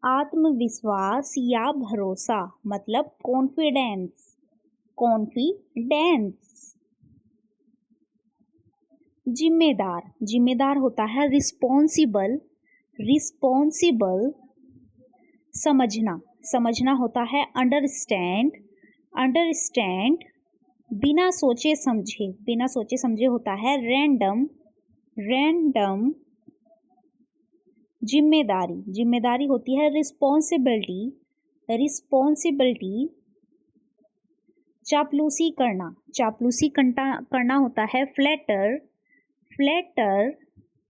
आत्मविश्वास या भरोसा मतलब कॉन्फिडेंस, कॉन्फिडेंस। जिम्मेदार, जिम्मेदार होता है रिस्पॉन्सिबल, रिस्पॉन्सिबल। समझना, समझना होता है अंडरस्टैंड, अंडरस्टैंड। बिना सोचे समझे, बिना सोचे समझे होता है रैंडम, रैंडम। जिम्मेदारी, जिम्मेदारी होती है रिस्पॉन्सिबिलिटी, रिस्पॉन्सिबिलिटी। चापलूसी करना, चापलूसी करना होता है फ्लैटर, फ्लैटर।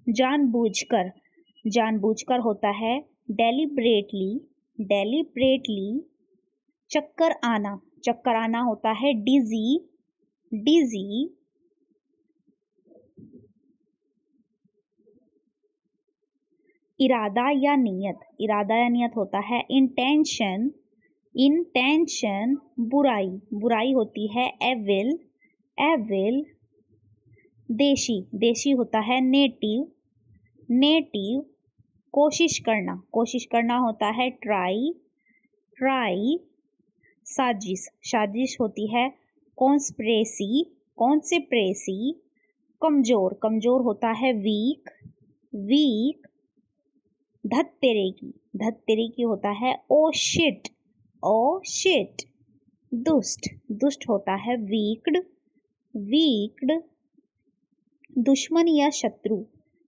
जानबूझकर, जानबूझकर होता है डेलिब्रेटली, डेलिब्रेटली। चक्कर आना, चक्कर आना होता है डिजी, डिजी। इरादा या नियत, इरादा या नियत होता है इंटेंशन, इंटेंशन। बुराई, बुराई होती है एविल, एविल। देशी, देशी होता है नेटिव, नेटिव। कोशिश करना, कोशिश करना होता है ट्राई, ट्राई। साजिश, साजिश होती है कॉन्स्पिरेसी, कॉन्स्पिरेसी। कमजोर, कमजोर होता है वीक, वीक। धत्तेरे की, धत्तेरे की होता है ओ शिट, ओ शिट। दुष्ट, दुष्ट होता है वीक्ड, वीक्ड। दुश्मन या शत्रु,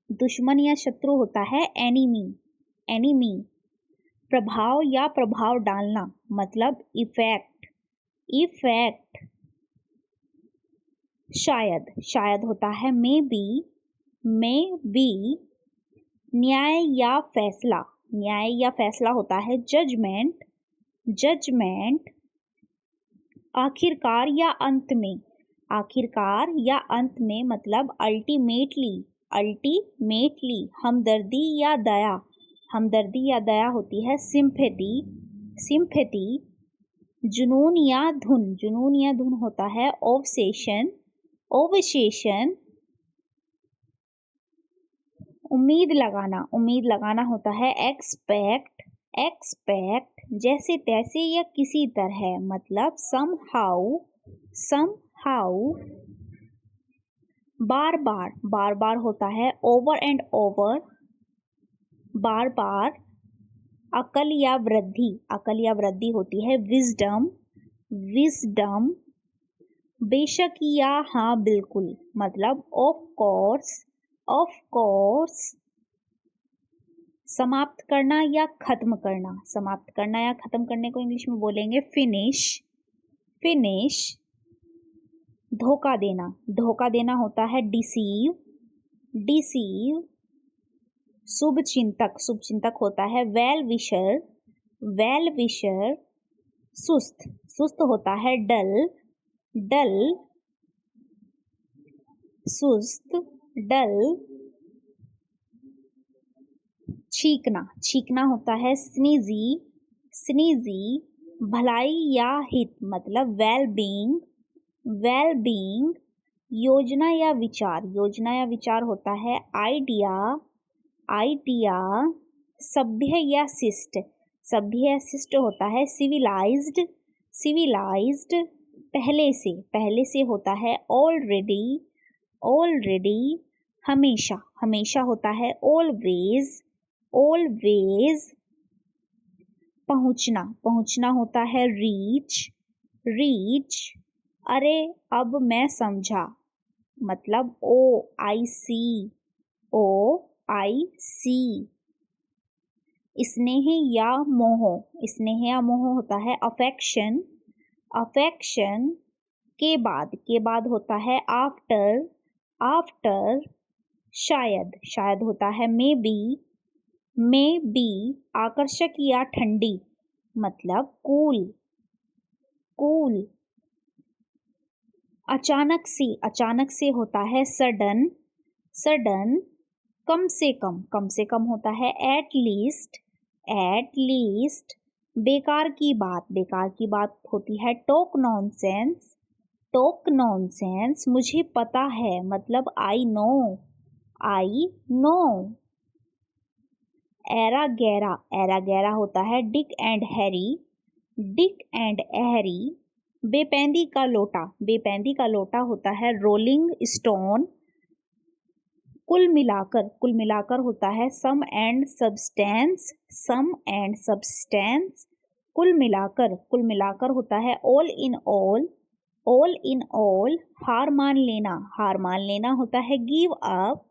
दुश्मन या शत्रु होता है एनिमी, एनिमी। प्रभाव या प्रभाव डालना मतलब इफेक्ट, इफेक्ट। शायद, शायद होता है मे बी, मे बी। न्याय या फैसला, न्याय या फैसला होता है जजमेंट, जजमेंट। आखिरकार या अंत में, आखिरकार या अंत में मतलब अल्टीमेटली, अल्टीमेटली। हमदर्दी या दया, हमदर्दी या दया होती है सिंपैथी, सिंपैथी। जुनून या धुन, जुनून या धुन होता है ऑब्सेशन, ऑब्सेशन। उम्मीद लगाना, उम्मीद लगाना होता है एक्सपेक्ट, एक्सपेक्ट। जैसे तैसे या किसी तरह मतलब समहाउ, समहाउ। बार बार, बार बार होता है ओवर एंड ओवर, बार बार। अकल या वृद्धि, अकल या वृद्धि होती है विजडम, विजडम। बेशक या हाँ बिल्कुल मतलब ऑफ कोर्स, ऑफ कोर्स। समाप्त करना या खत्म करना, समाप्त करना या खत्म करने को इंग्लिश में बोलेंगे फिनिश, फिनिश। धोखा देना, धोखा देना होता है डिसीव, डिसीव। शुभ चिंतक, शुभ चिंतक होता है वेल विशर, वेल विशर। सुस्त, सुस्त होता है डल, डल। सुस्त, डल। छींकना, छींकना होता है स्नीजी, स्नीजी। भलाई या हित मतलब वेल बीइंग, वेल बीइंग। योजना या विचार, योजना या विचार होता है आइडिया, आइडिया। सभ्य या शिष्ट, सभ्य या शिष्ट होता है सिविलाइज्ड, सिविलाइज्ड। पहले से, पहले से होता है ऑलरेडी, ऑलरेडी। हमेशा, हमेशा होता है ऑलवेज, ऑलवेज। पहुंचना, पहुंचना होता है रीच, रीच। अरे अब मैं समझा मतलब ओ आई सी, ओ आई सी। स्नेह या मोह, स्नेह या मोह होता है अफेक्शन, अफेक्शन। के बाद होता है आफ्टर, आफ्टर। शायद, शायद होता है मे बी, मे बी। आकर्षक या ठंडी मतलब कूल, कूल। अचानक से होता है सडन, सडन। कम से कम होता है एट लीस्ट, एट लीस्ट। बेकार की बात, बेकार की बात होती है टॉक नॉनसेंस, टॉक नॉनसेंस। मुझे पता है मतलब आई नो, आई नो। एरा गैरा, एरा गैरा होता है Dick and Harry, Dick and Harry. बेपेंदी का लोटा, बेपेंदी का लोटा होता है रोलिंग स्टोन। कुल मिलाकर, कुल मिलाकर होता है sum and substance, sum and substance. कुल मिलाकर, कुल मिलाकर होता है all in all, all in all. हार मान लेना, हार मान लेना होता है गिव अप,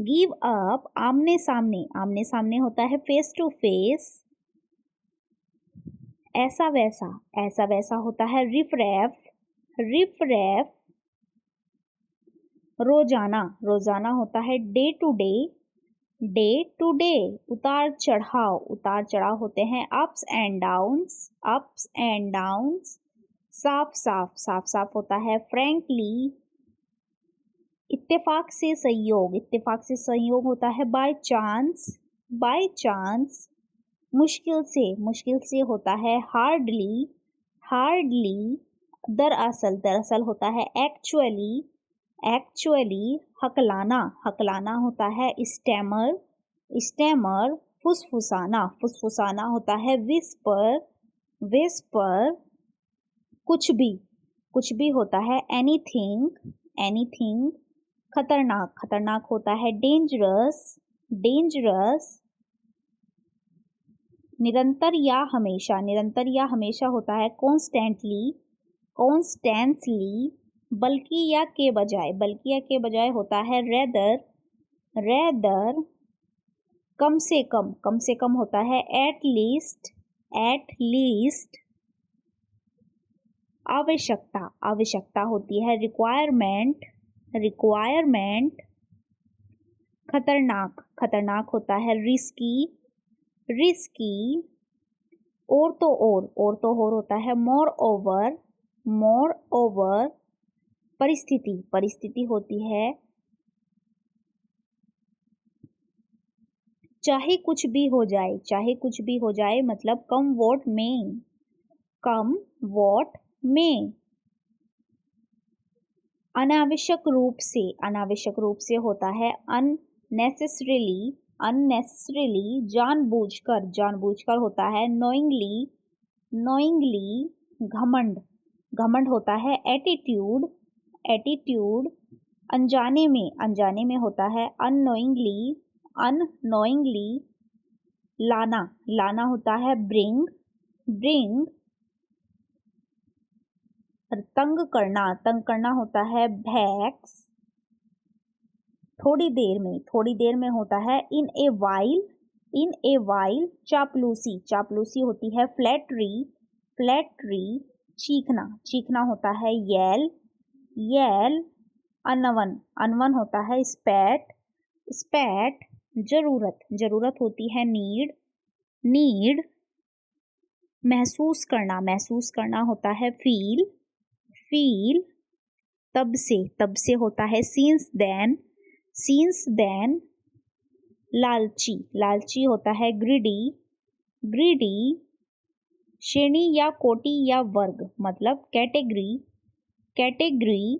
गिव अप। आमने सामने, आमने सामने होता है फेस टू फेस। ऐसा वैसा, ऐसा वैसा होता है रिफ रैफ, रिफ रैफ। रोजाना, रोजाना होता है day to day, day to day. उतार चढ़ाव, उतार चढ़ाव होते हैं ups and downs, ups and downs. साफ साफ, साफ साफ होता है फ्रैंकली। इत्तेफाक से संयोग, इत्तेफाक से संयोग होता है बाय चांस, बाय चांस। मुश्किल से, मुश्किल से होता है हार्डली, हार्डली। दरअसल, दरअसल होता है एक्चुअली, एक्चुअली। हकलाना, हकलाना होता है स्टैमर, स्टैमर। फुसफुसाना, फुसफुसाना होता है विस्पर, विस्पर। कुछ भी, कुछ भी होता है एनीथिंग, एनीथिंग। खतरनाक, खतरनाक होता है डेंजरस, डेंजरस। निरंतर या हमेशा, निरंतर या हमेशा होता है कॉन्स्टेंटली, कॉन्स्टेंटली। बल्कि या के बजाय, बल्कि या के बजाय होता है रेदर, रेदर। कम से कम, कम से कम होता है एट लीस्ट, एट लीस्ट। आवश्यकता, आवश्यकता होती है रिक्वायरमेंट, रिक्वायरमेंट। खतरनाक, खतरनाक होता है रिस्की, रिस्की। और तो और होता है मोर ओवर, मोर ओवर। परिस्थिति, परिस्थिति होती है चाहे कुछ भी हो जाए, चाहे कुछ भी हो जाए मतलब कम वॉट में, कम वॉट में। अनावश्यक रूप से, अनावश्यक रूप से होता है अननेसेसरीली, अननेसेसरीली। जानबूझकर, जानबूझकर होता है नोइंगली, नोइंगली। घमंड, घमंड होता है एटीट्यूड, एटीट्यूड। अनजाने में, अनजाने में होता है अननोइंगली, अननोइंगली। लाना, लाना होता है ब्रिंग, ब्रिंग। तंग करना, तंग करना होता है भैक्स। थोड़ी देर में, थोड़ी देर में होता है इन a while, in a while. चापलूसी, चापलूसी होती है फ्लैटरी, फ्लैटरी। चीखना, चीखना होता है येल, येल। अनवन, अनवन होता है स्पैट, स्पैट। जरूरत, जरूरत होती है नीड, नीड। महसूस करना, महसूस करना होता है फील, फील। तब से, तब से होता है सिंस देन, सिंस देन। लालची, लालची होता है ग्रीडी, ग्रीडी। श्रेणी या कोटि या वर्ग मतलब कैटेगरी, कैटेगरी।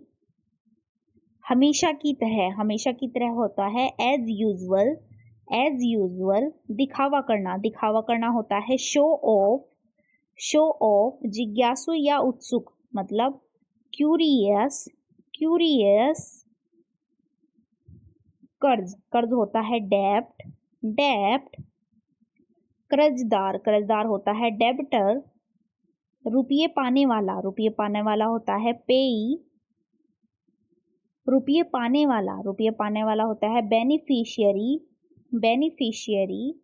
हमेशा की तरह, हमेशा की तरह होता है एज यूजुअल, एज यूजुअल। दिखावा करना, दिखावा करना होता है शो ऑफ, शो ऑफ। जिज्ञासु या उत्सुक मतलब क्यूरियस, क्यूरियस। कर्ज, कर्ज होता है डेब्ट, डेब्ट। कर्जदार, कर्जदार होता है डेबिटर। रुपये पाने वाला, रुपये पाने वाला होता है पेई। रुपये पाने वाला, रुपये पाने वाला होता है बेनिफिशियरी, बेनिफिशियरी।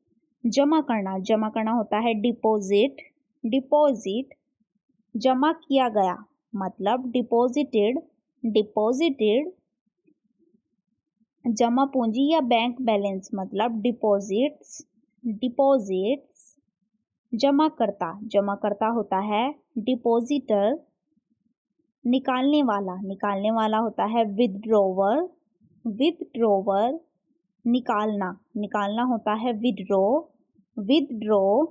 जमा करना, जमा करना होता है डिपॉजिट, डिपॉजिट। जमा किया गया मतलब डिपॉजिटेड, डिपॉजिटेड। जमा पूंजी या बैंक बैलेंस मतलब डिपॉजिट्स, डिपॉजिट्स। जमा करता, जमा करता होता है डिपॉजिटर। निकालने वाला, निकालने वाला होता है विदड्रॉवर, विदड्रॉवर। निकालना, निकालना होता है विदड्रॉ, विदड्रॉ।